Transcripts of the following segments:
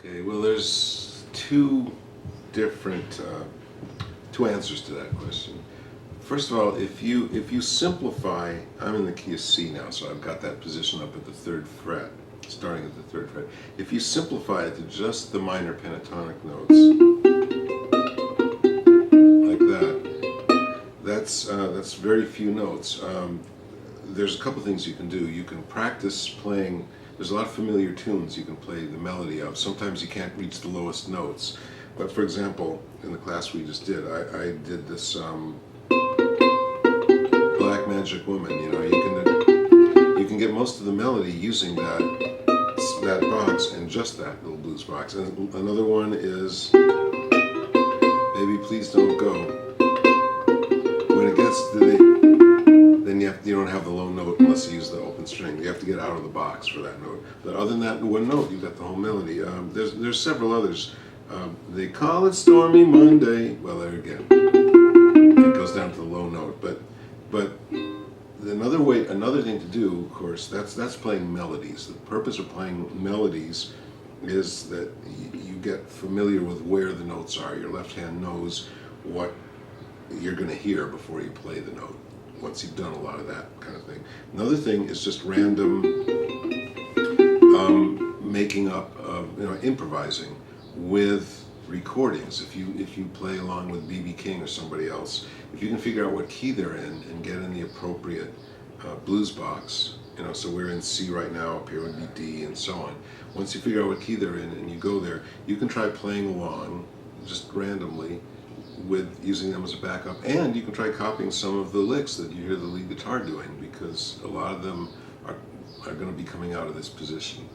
Okay, well, there's two different two answers to that question. First of all, if you simplify, I'm in the key of C now, so I've got that position up at the third fret, starting at the third fret. If you simplify it to just the minor pentatonic notes, like that, that's very few notes. There's a couple things you can do. You can practice playing. There's a lot of familiar tunes you can play the melody of. Sometimes you can't reach the lowest notes. But for example, in the class we just did, I did this Black Magic Woman. You know, you can get most of the melody using that box and just that little blues box. And another one is Baby Please Don't Go. When it gets to then you don't have the low note unless you use the open string. You have to get out of the box for that note. But other than that one note, you've got the whole melody. There's several others. They call it Stormy Monday. Well, there again, it goes down to the low note. But another thing to do, of course, that's playing melodies. The purpose of playing melodies is that you get familiar with where the notes are. Your left hand knows what you're going to hear before you play the note, once you've done a lot of that kind of thing. Another thing is just random making up, improvising with recordings. If you play along with B.B. King or somebody else, if you can figure out what key they're in and get in the appropriate blues box, so we're in C right now, up here would be D and so on. Once you figure out what key they're in and you go there, you can try playing along just randomly with using them as a backup, and you can try copying some of the licks that you hear the lead guitar doing, because a lot of them are going to be coming out of this position.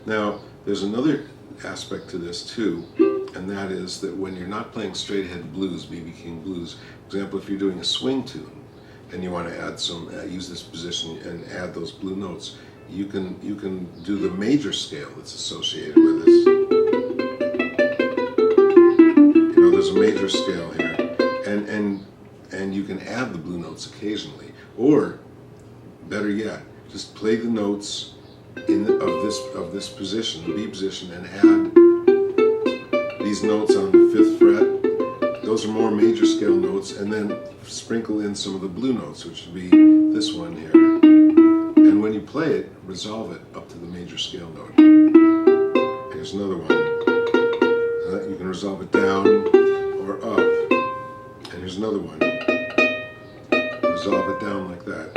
Now, there's another aspect to this too, and that is that when you're not playing straight ahead blues, B.B. King blues, for example, if you're doing a swing tune and you want to add some, use this position and add those blue notes, you can do the major scale that's associated with this. There's a major scale here, and you can add the blue notes occasionally, or better yet, just play the notes of this position, the B position, and add these notes on the 5th fret. Those are more major scale notes, and then sprinkle in some of the blue notes, which would be this one here. And when you play it, resolve it up to the major scale note. Here's another one. You can resolve it down or up. And here's another one. Resolve it down like that.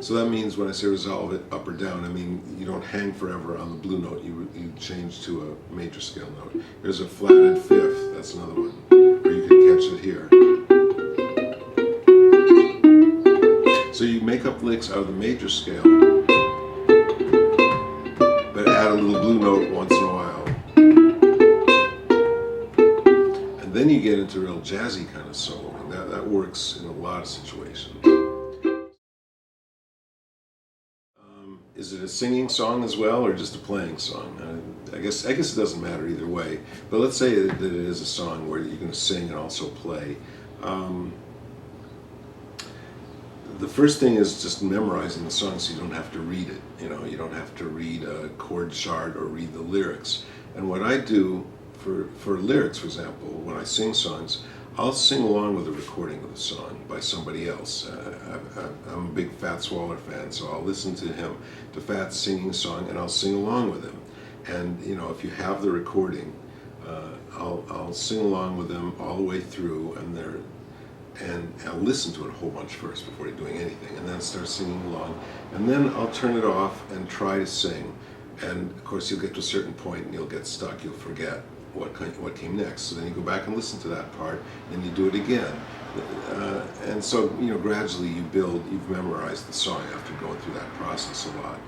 So that means when I say resolve it up or down, I mean you don't hang forever on the blue note. You change to a major scale note. Here's a flatted 5th. That's another one. Or you can catch it here. So you make up licks out of the major scale, but add a little blue note once in a while. Then you get into real jazzy kind of soloing. That works in a lot of situations. Is it a singing song as well, or just a playing song? I guess it doesn't matter either way. But let's say that it is a song where you're going to sing and also play. The first thing is just memorizing the song so you don't have to read it. You don't have to read a chord chart or read the lyrics. And what I do for lyrics, for example, when I sing songs, I'll sing along with a recording of the song by somebody else. I'm a big Fats Waller fan, so I'll listen to Fats singing a song, and I'll sing along with him. And if you have the recording, I'll sing along with them all the way through, and I'll listen to it a whole bunch first before doing anything, and then start singing along, and then I'll turn it off and try to sing. And of course, you'll get to a certain point and you'll get stuck. You'll forget what came next. So then you go back and listen to that part, and you do it again. And so, gradually you've memorized the song after going through that process a lot.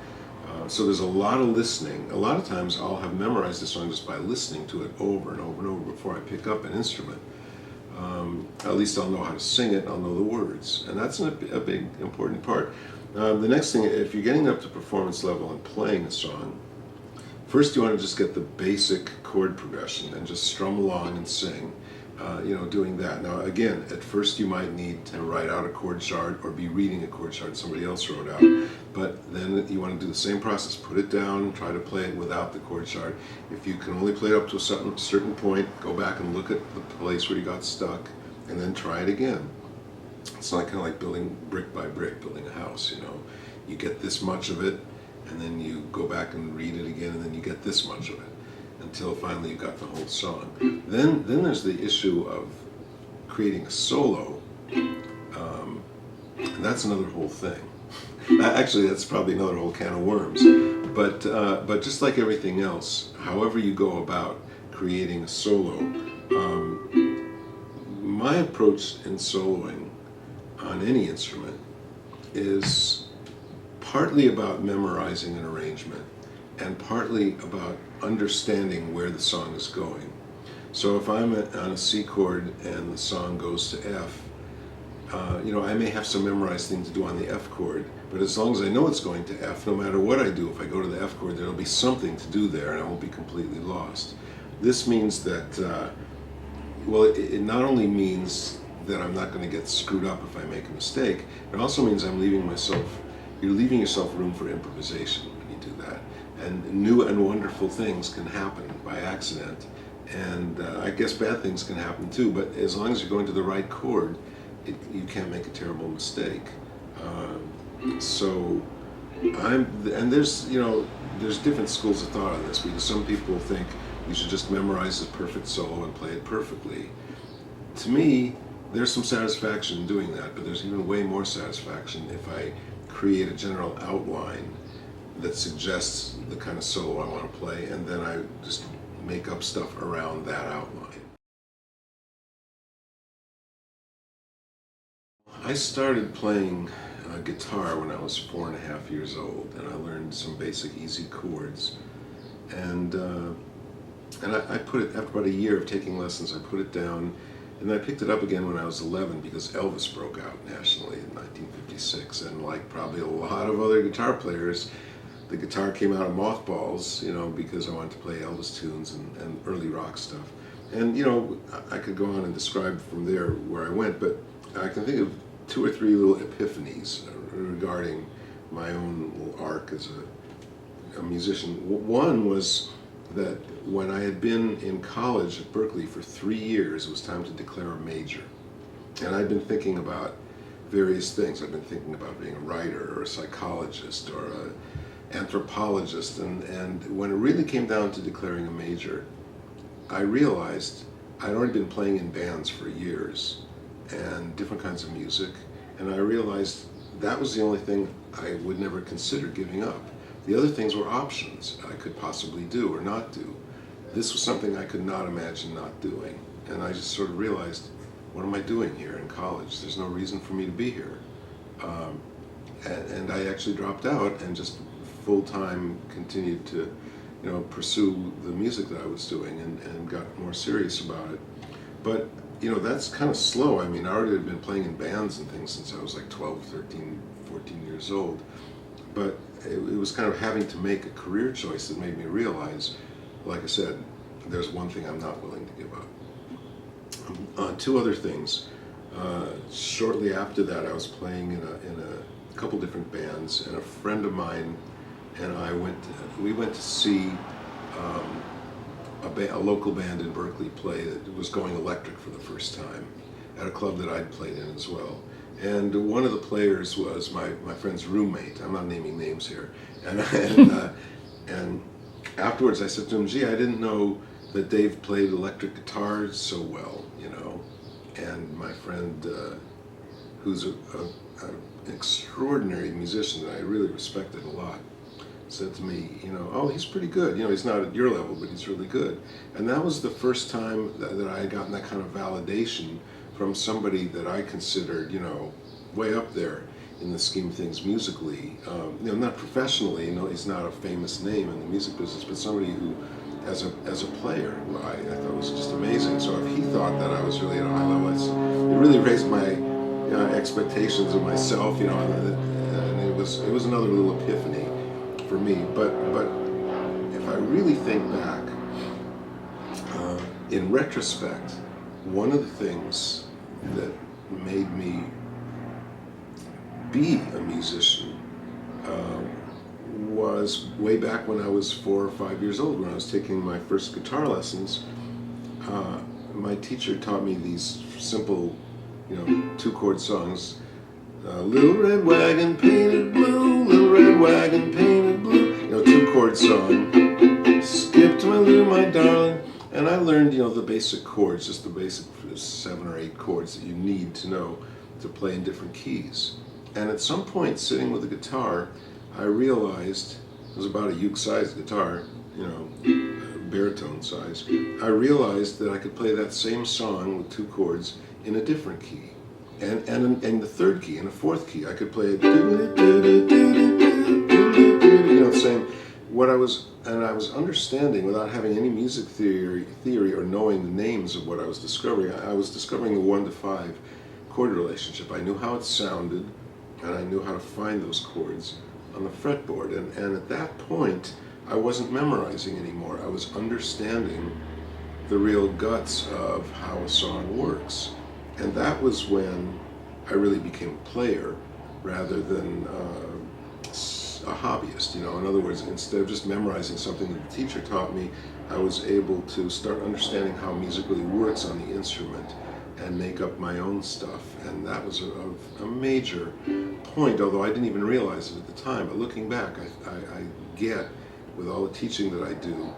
So there's a lot of listening. A lot of times I'll have memorized the song just by listening to it over and over and over before I pick up an instrument. At least I'll know how to sing it, I'll know the words. And that's a big, important part. The next thing, if you're getting up to performance level and playing a song, first you want to just get the basic chord progression and just strum along and sing. doing that. Now, again, at first you might need to write out a chord chart or be reading a chord chart somebody else wrote out. But then you want to do the same process. Put it down, try to play it without the chord chart. If you can only play it up to a certain point, go back and look at the place where you got stuck, and then try it again. It's kind of like building brick by brick, building a house. You get this much of it, and then you go back and read it again, and then you get this much of it, until finally you got the whole song. Then there's the issue of creating a solo, and that's another whole thing. Actually, that's probably another whole can of worms. But just like everything else, however you go about creating a solo, my approach in soloing on any instrument is partly about memorizing an arrangement and partly about understanding where the song is going. So if I'm on a C chord and the song goes to F, I may have some memorized thing to do on the F chord, but as long as I know it's going to F, no matter what I do, if I go to the F chord, there'll be something to do there and I won't be completely lost. This means that, it not only means that I'm not going to get screwed up if I make a mistake, it also means you're leaving yourself room for improvisation when you do that. And new and wonderful things can happen by accident, and I guess bad things can happen too, but as long as you're going to the right chord, you can't make a terrible mistake. There's different schools of thought on this, because some people think you should just memorize the perfect solo and play it perfectly. To me, there's some satisfaction in doing that, but there's even way more satisfaction if I create a general outline that suggests the kind of solo I want to play, and then I just make up stuff around that outline. I started playing guitar when I was 4.5 years old, and I learned some basic easy chords. And I put it, after about a year of taking lessons, I put it down, and I picked it up again when I was 11 because Elvis broke out nationally in 1956, and like probably a lot of other guitar players, the guitar came out of mothballs, because I wanted to play Elvis tunes and early rock stuff. And, I could go on and describe from there where I went, but I can think of 2 or 3 little epiphanies regarding my own little arc as a musician. One was that when I had been in college at Berkeley for 3 years, it was time to declare a major. And I'd been thinking about various things. I'd been thinking about being a writer or a psychologist or an anthropologist. And when it really came down to declaring a major, I realized I'd already been playing in bands for years and different kinds of music, and I realized that was the only thing I would never consider giving up. The other things were options I could possibly do or not do. This was something I could not imagine not doing, and I just sort of realized, what am I doing here in college? There's no reason for me to be here. And I actually dropped out and just full-time continued to pursue the music that I was doing and got more serious about it. But that's kind of slow. I mean, I already had been playing in bands and things since I was like 12, 13, 14 years old. But it was kind of having to make a career choice that made me realize, like I said, there's one thing I'm not willing to give up. 2 other things. Shortly after that, I was playing in a couple different bands, and a friend of mine and I we went to see a local band in Berkeley play that was going electric for the first time at a club that I'd played in as well. And one of the players was my friend's roommate. I'm not naming names here. And afterwards I said to him, gee, I didn't know that Dave played electric guitar so well, And my friend, who's an extraordinary musician that I really respected a lot, said to me, oh, he's pretty good. He's not at your level, but he's really good. And that was the first time that I had gotten that kind of validation from somebody that I considered, way up there in the scheme of things musically. Not professionally, he's not a famous name in the music business, but somebody who, as a player, I thought was just amazing. So if he thought that I was really at a high level, it really raised my expectations of myself, and it was another little epiphany for me. But if I really think back, in retrospect, one of the things that made me be a musician was way back when I was 4 or 5 years old, when I was taking my first guitar lessons. My teacher taught me these simple, 2-chord songs. Little red wagon painted blue, little red wagon painted blue. 2-chord song. Skip to my Lou, my darling. And I learned, the basic chords, just the basic 7 or 8 chords that you need to know to play in different keys. And at some point, sitting with the guitar, I realized, it was about a uke-sized guitar, baritone size. I realized that I could play that same song with 2 chords in a different key. And the 3rd key, and a 4th key. I could play it, same. I was understanding, without having any music theory or knowing the names of what I was discovering. I was discovering the 1 to 5 chord relationship. I knew how it sounded, and I knew how to find those chords on the fretboard. And at that point, I wasn't memorizing anymore. I was understanding the real guts of how a song works. And that was when I really became a player rather than a hobbyist. In other words, instead of just memorizing something that the teacher taught me, I was able to start understanding how music really works on the instrument and make up my own stuff. And that was a major point, although I didn't even realize it at the time. But looking back, I get, with all the teaching that I do,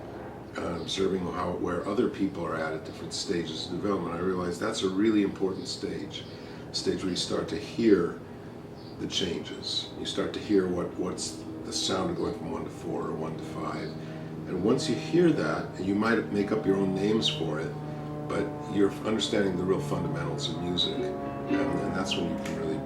observing where other people are at different stages of development, I realize that's a really important stage where you start to hear the changes. You start to hear what's the sound of going from 1 to 4 or 1 to 5. And once you hear that, you might make up your own names for it, but you're understanding the real fundamentals of music, and that's when you can really